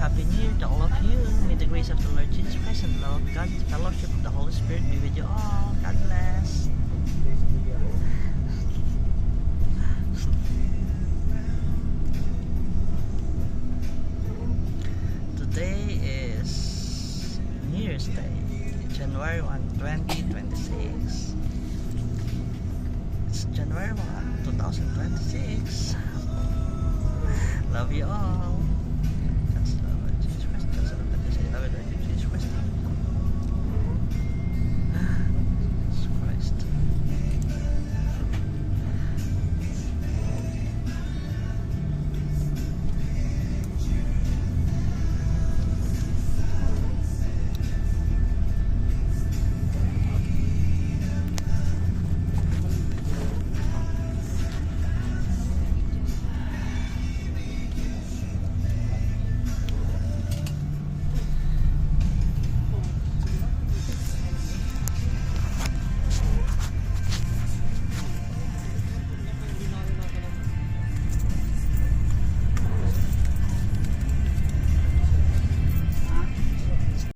Happy New Year to all of you. May the grace of the Lord Jesus Christ and the love of God, the fellowship of the Holy Spirit be with you all. God bless. Today is New Year's Day, January 1, 2026. It's January 1, 2026. Love you all.